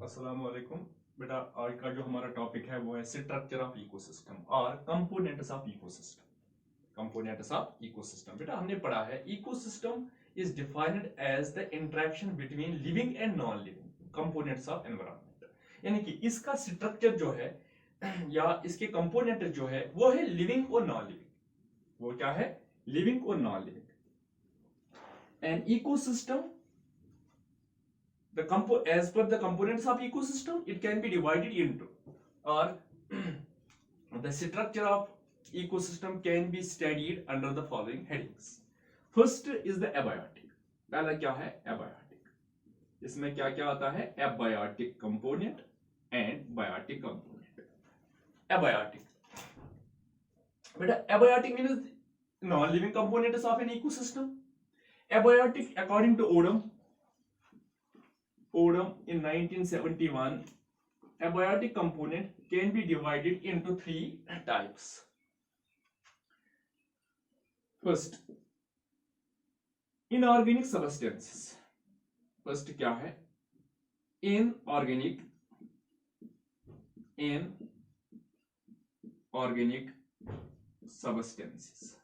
अस्सलाम वालेकुम बेटा। आज का जो हमारा टॉपिक है वो है स्ट्रक्चर ऑफ इकोसिस्टम और components of ecosystem. Components of ecosystem बेटा हमने पढ़ा है ecosystem is defined as the interaction between living and non living components of environment. यानी कि इसका स्ट्रक्चर जो है या इसके कंपोनेंट जो है वो है लिविंग और नॉन लिविंग। वो क्या है? लिविंग और non living. An ecosystem as per the components of ecosystem, it can be divided into, or the structure of ecosystem can be studied under the following headings. First is the abiotic. पहला क्या है? abiotic. इसमें क्या क्या आता है? abiotic component and biotic component. Abiotic बेटा abiotic means non-living components of an ecosystem. Abiotic according to Odom in 1971, abiotic component can be divided into three types. First, inorganic substances. First क्या है? Inorganic substances.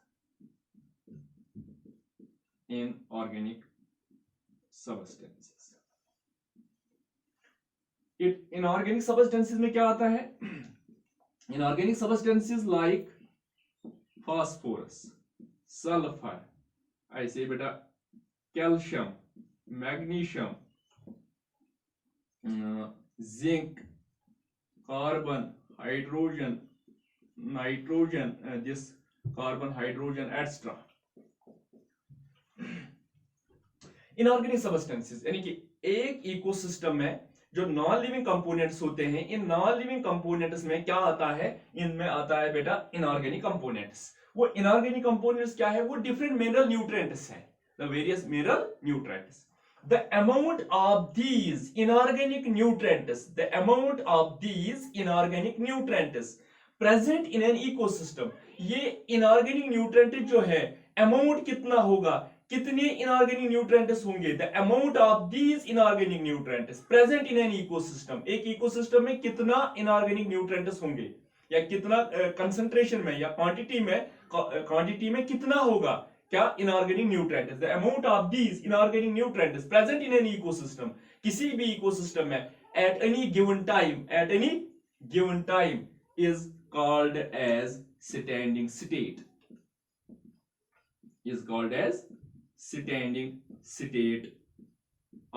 Inorganic substances. Inorganic substances में क्या आता है? Inorganic substances like phosphorus, sulphur, ऐसे बेटा calcium, magnesium, zinc, carbon, hydrogen, nitrogen, this carbon, hydrogen etcetera. Inorganic substances यानी कि एक इकोसिस्टम में जो नॉन लिविंग कंपोनेंट्स होते हैं, इन नॉन लिविंग कंपोनेंट्स में क्या आता है? इनमें आता है बेटा इनऑर्गेनिक कंपोनेंट्स। वो इनऑर्गेनिक कंपोनेंट्स क्या है? वो डिफरेंट मिनरल न्यूट्रिएंट्स हैं, the various mineral nutrients. The amount of these inorganic nutrients, the amount of these inorganic nutrients present in an ecosystem, ये इनऑर्गेनिक न्यूट्रिएंट जो है अमाउंट कितना होगा, कितने इनऑर्गेनिक न्यूट्रिएंट्स होंगे? The amount of these inorganic nutrients present in an ecosystem, एक ecosystem में कितना इनऑर्गेनिक न्यूट्रिएंट्स होंगे या कितना कंसंट्रेशन में या क्वांटिटी में कितना होगा क्या inorganic nutrients? The amount of these inorganic nutrients present in an ecosystem, किसी भी इकोसिस्टम में at any given time is called as standing state, is called as standing state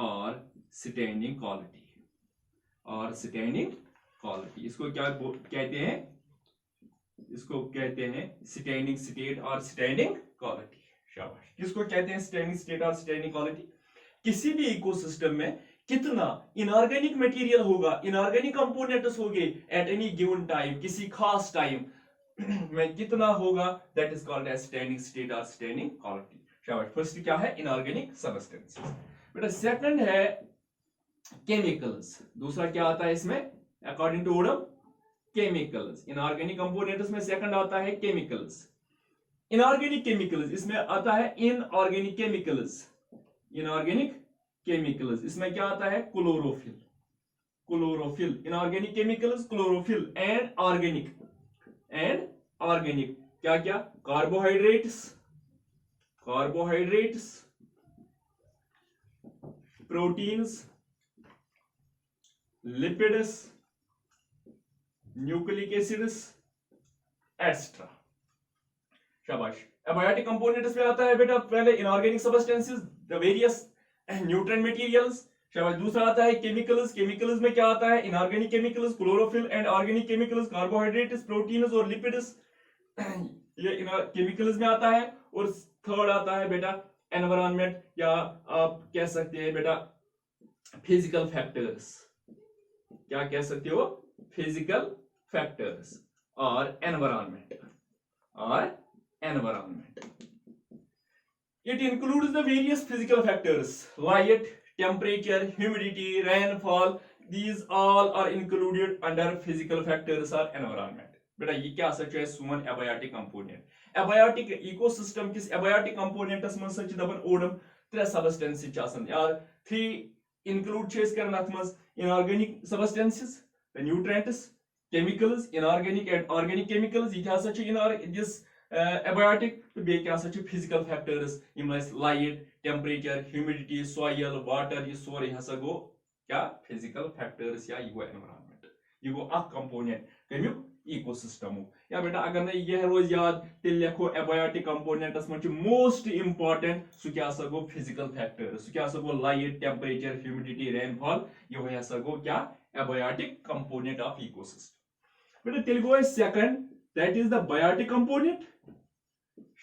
or standing quality or standing quality। इसको क्या कहते हैं? इसको कहते हैं standing state और standing quality। शाबाश। किसको कहते हैं standing state और standing quality? किसी भी इकोसिस्टम में कितना इनऑर्गेनिक मटेरियल होगा, इनऑर्गेनिक कंपोनेंट्स होंगे एट एनी गिवन टाइम, किसी खास टाइम में कितना होगा, that is called as standing state और स्टैंडिंग क्वालिटी। शाबाश। फर्स्ट क्या है? Inorganic substances. बेटा सेकंड है केमिकल्स। दूसरा क्या आता है इसमें? According to Odum, chemicals. Inorganic components में सेकंड आता है केमिकल्स। इनऑर्गेनिक केमिकल्स, इसमें आता है इनऑर्गेनिक केमिकल्स। इनऑर्गेनिक केमिकल्स, इसमें क्या आता है? Chlorophyll. Inorganic chemicals, chlorophyll and organic क्या क्या? Carbohydrates, proteins, lipids, nucleic acids etcetera. शाबाश। एबायोटिक कंपोनेंट्स में आता है बेटा पहले inorganic substances, the various nutrient materials. शाबाश। दूसरा आता है केमिकल्स। केमिकल्स में क्या आता है? Inorganic chemicals, chlorophyll and organic chemicals, carbohydrates, proteins और लिपिड्स, ये केमिकल्स में आता है। और थर्ड आता है बेटा एनवायरनमेंट, या आप कह सकते हैं बेटा फिजिकल फैक्टर्स। क्या कह सकते हो? फिजिकल फैक्टर्स और environment It includes the various physical factors, light, temperature, humidity, rainfall. These all are included under physical factors or environment. बेटा ये क्या सच है? सोन एबायोटिक कंपोनेंट। एबायोटिक इकोसिस्टम किस एबायोटिक कंपोनेंट्स में सच दबन ओडम त्रे सब्सटेंस चासन यार 3 include chase karan athmas inorganic substances, the nutrients, chemicals, inorganic and organic chemicals. It has such this abiotic to be such physical factors in light, temperature, humidity, soil, water. This sorry has a go kya physical factors ya ego environment. You go a component. Can you ecosystem या बेटा अगर नहीं यह रोज याद तेल लिखो abiotic components में most important सु क्या सगो फिजिकल फैक्टर्स सु क्या सगो लाइट टेंपरेचर ह्यूमिडिटी रेनफॉल ये वह सगो क्या एबायोटिक कंपोनेंट ऑफ इकोसिस्टम बेटा तेल गो second that is the biotic component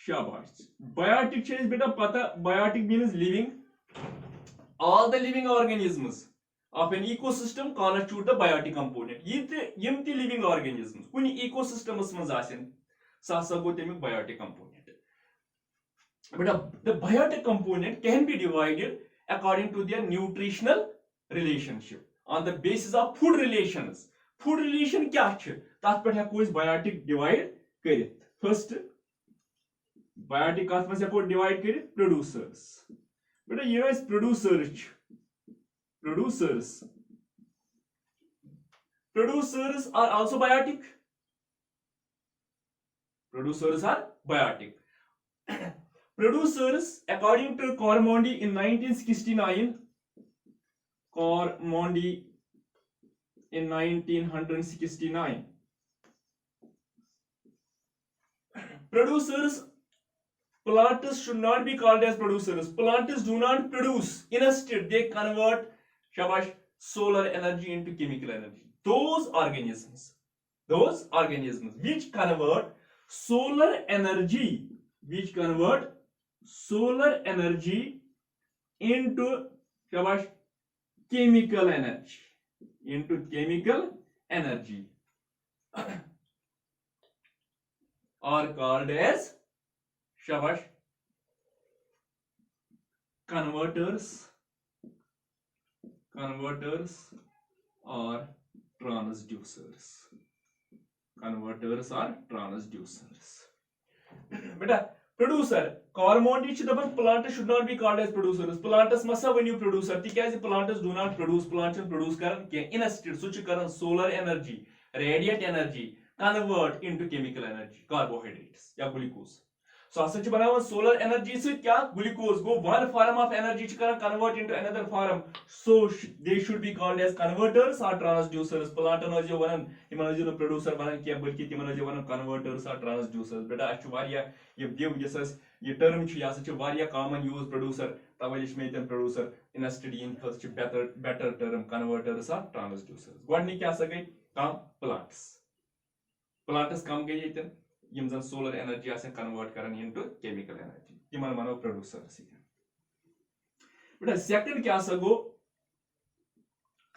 शाबाश बायोटिक चीज बेटा पता biotic means living all the living organisms of an ecosystem constitute the biotic component. Yim ti living organisms kuni ecosystems mans asin sa go temic biotic component. But the biotic component can be divided according to their nutritional relationship on the basis of food relations. Food relation kya chhe? Tat par heko is biotic divide karit. First biotic kath mas heko divide karit producers. But here is producers. Producers are also biotic. Producers are biotic. Producers, according to Cormondi in 1969, Cormondi in 1969, producers, plants should not be called as producers. Plants do not produce. Instead, they convert shabash solar energy into chemical energy. Those organisms which convert solar energy into shabash chemical energy are called as shabash converters or transducers. Beta producer Cormondi plants should not be called as producers. Plants must have a new producer. Because plants do not produce, plants produce karan instead switch karan solar energy, radiant energy convert into chemical energy, carbohydrates या glucose. So such solar energy से क्या glucose go one form of energy convert into another form. So they should be called as converters or transducers. Plant no जो वरन इमन जो producer वरन क्या बल्कि तिमन जो वरन converters or transducers. बेटा अच्छु वारिया ये दिव जैसे ये term छु या सच वारिया common use producer तवलिश में इतन producer instead in first better term converters or transducers. Gwani क्या सके काम plants काम गई इतन यम जन solar energy आसे convert करन into chemical energy तिमन मानो producers बेटा second क्या सगो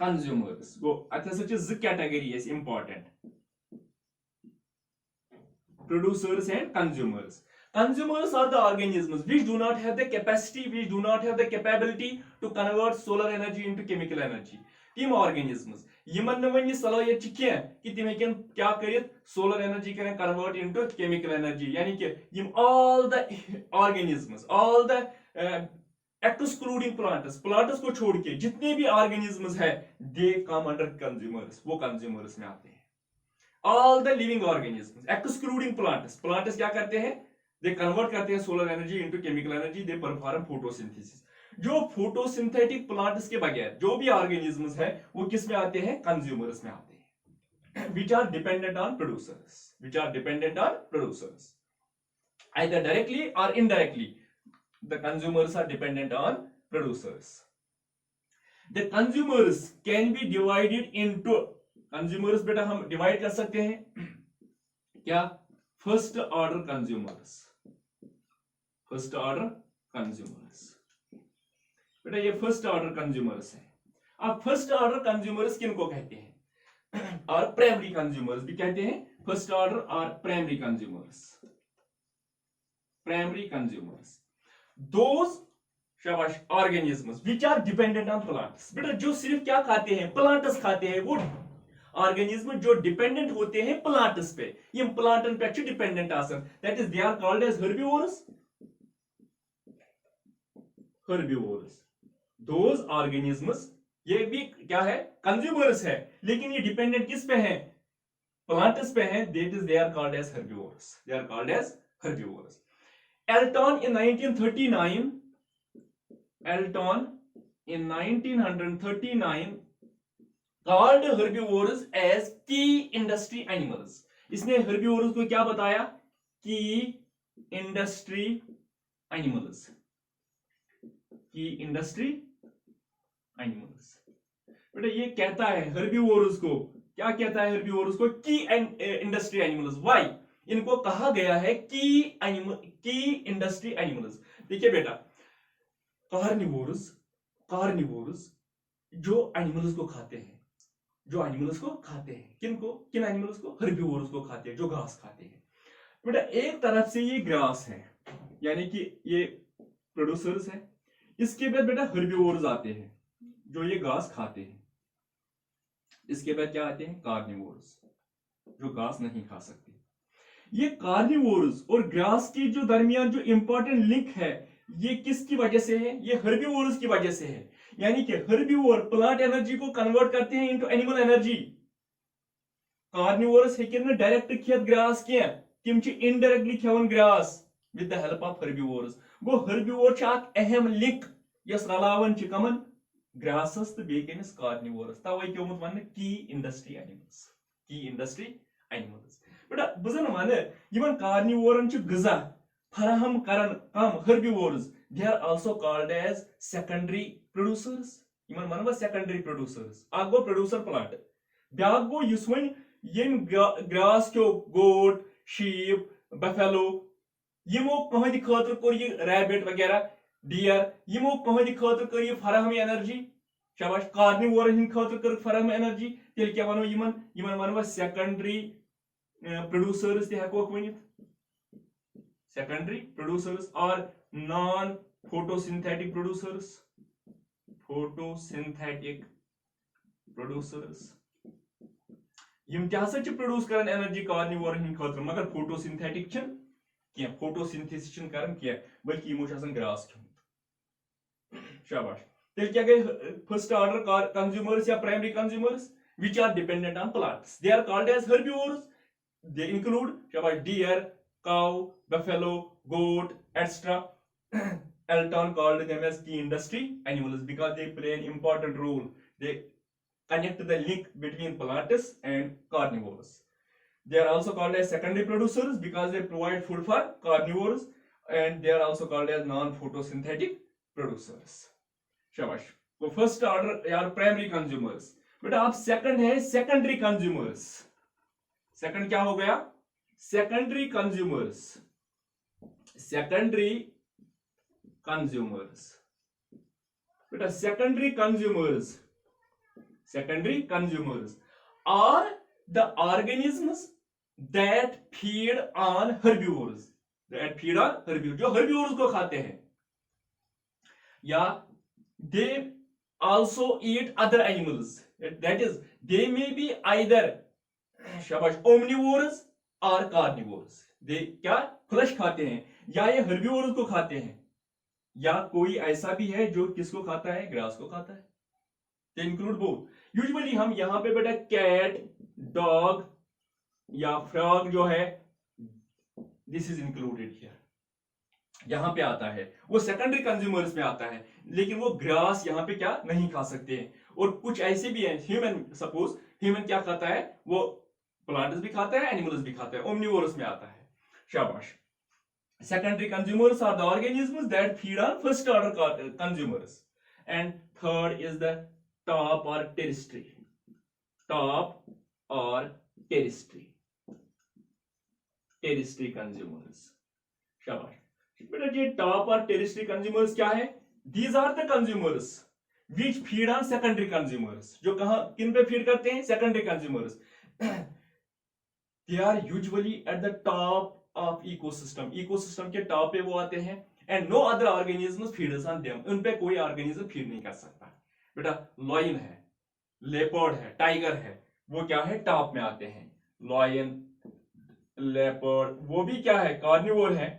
consumers go अच्छा सच z category is important producers and consumers. Consumers are the organisms which do not have the capacity, which do not have the capability to convert solar energy into chemical energy. Team organisms Yemen न वनी सलाहियत छ के कि तिम हेकन क्या करित solar energy करें कन्वर्ट इनटू केमिकल एनर्जी यानी कि यम all the organisms all the excluding plants को छोड़ के जितने भी ऑर्गेनिजम्स है दे कम अंडर कंज्यूमर्स वो कंज्यूमर्स में आते हैं all the living organisms excluding plants क्या करते हैं दे कन्वर्ट करते हैं solar energy into chemical energy they perform photosynthesis जो फोटोसिंथेटिक प्लांट्स के बगैर जो भी ऑर्गेनिजम्स है वो किस में आते हैं कंज्यूमर्स में आते हैं which are dependent on producers either directly or indirectly the consumers are dependent on producers. The consumers can be divided into consumers बेटा हम डिवाइड कर सकते हैं क्या फर्स्ट ऑर्डर कंज्यूमर्स बेटा ये फर्स्ट ऑर्डर कंज्यूमर्स है अब फर्स्ट ऑर्डर कंज्यूमर्स किनको कहते हैं और प्राइमरी कंज्यूमर्स भी कहते हैं फर्स्ट ऑर्डर और प्राइमरी कंज्यूमर्स दोज शाबाश organisms which are dependent on plants बेटा जो सिर्फ क्या खाते हैं प्लांट्स खाते हैं वो ऑर्गेनिज्म जो डिपेंडेंट होते हैं प्लांट्स पे ये प्लांटन पे डिपेंडेंट आसन that is they are called as herbivores those organisms ये भी क्या है, कंज्यूमर्स है, लेकिन ये डिपेंडेंट किस पे है, प्लांट्स पे है, that is they are called as herbivores, they are called as herbivores. Elton in 1939, Elton in 1939 called herbivores as key industry animals। इसने herbivores को क्या बताया, key industry animals, key industry animals। बेटा ये कहता है herbivores को, क्या कहता है herbivores को, key industry animals। Why? इनको कहा गया है की इंडस्ट्री एनिमल्स। देखिए बेटा, कार्निवोरस जो एनिमल्स को खाते हैं, किन एनिमल्स को, हर्बिवोरस को खाते हैं, जो घास खाते हैं। बेटा एक तरफ से ये ग्रास है, यानी कि ये प्रोड्यूसर्स है, इसके बाद बेटा हर्बिवोरस आते हैं जो ये घास खाते हैं, इसके बाद क्या आते हैं, कार्निवोरस जो घास नहीं खा सकते। ये कार्निवोरस और ग्रास के जो दरमियान जो इंपॉर्टेंट लिंक है, ये किसकी वजह से है, ये हर्बिवोरस की वजह से है। यानी कि हर्बिवोर प्लांट एनर्जी को कन्वर्ट करते हैं इनटू एनिमल एनर्जी। कार्निवोरस हेकिन न डायरेक्ट खेत ग्रास के, तिम छि इनडायरेक्टली खेवन grass with the help of herbivorous. गो हर्बिवोर छ एक अहम लिंक यस रलावन छि कमन, ग्रासस तो बेकनिस कार्निवोरस। तवै क्योमुत वन की इंडस्ट्री एनिमल्स, की इंडस्ट्री एनिमल्स। बेटा बजन वन यमन कार्निवोरन छु गजा फराहम करन कम herbivorous, they are also called as secondary producers. यमन मनवा सेकेंडरी प्रोड्यूसर्स। आ गो प्रोड्यूसर प्लांट, ब्याक गो युस वन यम ग्रास क्यो गोट, शीप, बफेलो, यमो कहद खतर कोर ये रैबिट वगैरह, डियर, यमो कहद खतर कर ये फराहम एनर्जी। शाबाश, कार्निवोरन हिन खतर कर फराहम एनर्जी। तेल क्या वनो यमन मनवा सेकेंडरी प्रोड्यूसर्स ते हको वनित, सेकेंडरी प्रोड्यूसर्स और non photosynthetic producers, photosynthetic producers. यम क्या छि प्रोड्यूस करन एनर्जी कार्निवोर हिन खतर, मगर फोटोसिंथेटिक छन के, फोटोसिंथेसिस छन करन के, बल्कि यमो छसन ग्रास खियोमत। शाबाश, तेल क्या गए फर्स्ट ऑर्डर कंज्यूमर्स या primary consumers which are dependent on plants, they are called as herbivores। They include shabash, deer, cow, buffalo, goat, etc. Elton called them as key industry animals because they play an important role. They connect the link between plants and carnivores. They are also called as secondary producers because they provide food for carnivores, and they are also called as non-photosynthetic producers. शाबाश, तो first order यार primary consumers. बेटा आप second है secondary consumers. Second क्या हो गया, secondary consumers, secondary consumers. बेटा secondary consumers are the organisms that feed on herbivores, जो हर्बिवोर्स को खाते हैं, या they also eat other animals, that is they may be either शाबाश omnivores or carnivores। they क्या फ्लैश खाते हैं, या ये हर्बिवोर्स को खाते हैं, या कोई ऐसा भी है जो किसको खाता है, ग्रास को खाता है। they include both। यूजुअली हम यहाँ पे बेटा कैट, डॉग या फ्रॉग जो है, दिस इज इंक्लूडेड हियर, यहां पे आता है, वो सेकेंडरी कंज्यूमर्स में आता है, लेकिन वो ग्रास यहां पे क्या नहीं खा सकते हैं। और कुछ ऐसे भी हैं, ह्यूमन, सपोज ह्यूमन क्या खाता है, वो प्लांट्स भी खाता है, एनिमल्स भी खाता है, ओमनिवोरस में आता है। शाबाश, secondary consumers are the organisms that feed on first order consumers, and third is the top और टेरिस्ट्री, टेरिस्ट्री कंज्यूमर्स। शाबाश बेटा, ये टॉप और टेरिस्ट्री कंज्यूमर्स क्या है, these are the consumers which feed on secondary consumers, जो कहां किन पे फीड करते हैं, secondary consumers. They are usually at the top of ecosystem के टॉप पे वो आते हैं, and no other organisms feeds on them, उन पे कोई ऑर्गेनिज्म फीड नहीं कर सकता। बेटा लॉयन है, लेपर्ड है, टाइगर है, वो क्या है, टॉप में आते हैं। लॉयन, लेपर्ड, वो भी क्या है, कार्निवोर है।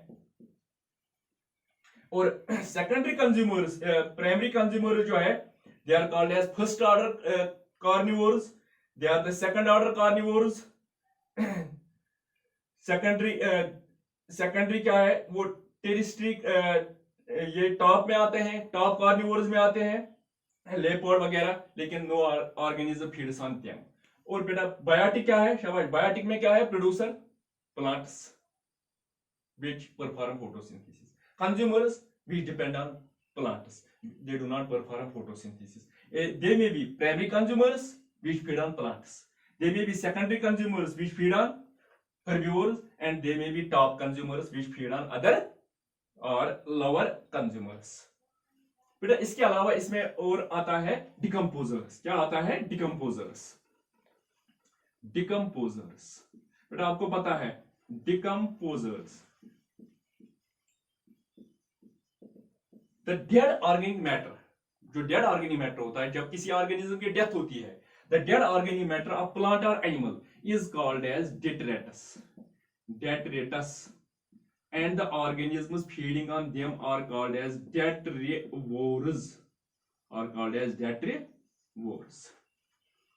और सेकेंडरी कंज्यूमर्स, प्राइमरी कंज्यूमर जो है, they are called as first order carnivores, they are the second order carnivores. Secondary क्या है, वो टेरिस्ट्रिक, ये टॉप में आते हैं, टॉप कार्निवोर्स में आते हैं, लेपर्ड वगैरह, लेकिन no organism feeds on them. और बेटा बायोटिक क्या है, शाबाश, बायोटिक में क्या है, producer plants which perform photosynthesis, consumers which depend on plants, they do not perform photosynthesis. They may be primary consumers which feed on plants, they may be secondary consumers which feed on herbivores, and they may be top consumers which feed on other or lower consumers. बेटा इसके अलावा इसमें और आता है decomposers. क्या आता है, डिकम्पोजर्स। डिकम्पोजर्स बेटा आपको पता है, decomposers the dead organic matter, जो डेड ऑर्गेनिक मैटर होता है, जब किसी ऑर्गेनिज्म की डेथ होती है, the dead organic matter of plant और animal is called as detritus, detritus, and the organisms feeding on them are called as detrivores, are called as detrivores.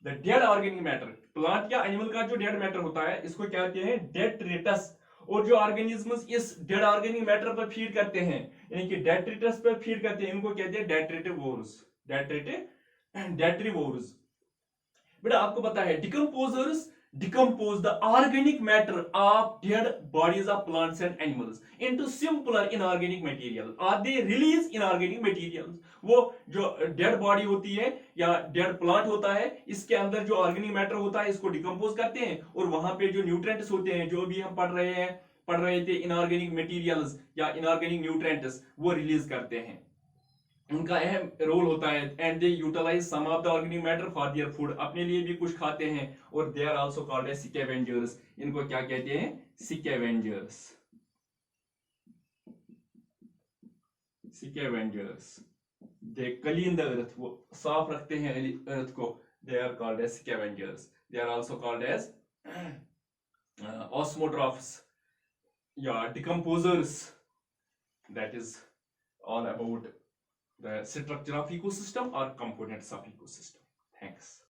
The dead organic matter, plant या animal का जो dead matter होता है, इसको क्या कहते हैं, detritus। और जो organisms इस dead organic matter पर feed करते हैं, यानी कि detritus पर feed करते हैं, इनको कहते हैं detritivores, detrivores। बेटा आपको पता है decomposers decompose the organic matter of dead bodies of plants and animals into simpler inorganic material, or they release inorganic materials। वो जो dead body होती है या dead plant होता है, इसके अंदर जो organic matter होता है, इसको डिकम्पोज करते हैं, और वहां पे जो न्यूट्रेंट्स होते हैं, जो भी हम पढ़ रहे थे इनऑर्गेनिक मटेरियल्स या इनऑर्गेनिक न्यूट्रेंट्स, वो रिलीज करते हैं। उनका अहम रोल होता है। And they utilize some of the organic matter for their food, अपने लिए भी कुछ खाते हैं। और they are also called as scavengers, इनको क्या कहते हैं, scavengers. Scavengers, they clean the earth, वो साफ रखते हैं अर्थ को, they are called as scavengers. They are also called as osmotrophs या decomposers. That is all about the structure of ecosystem or components of ecosystem. Thanks.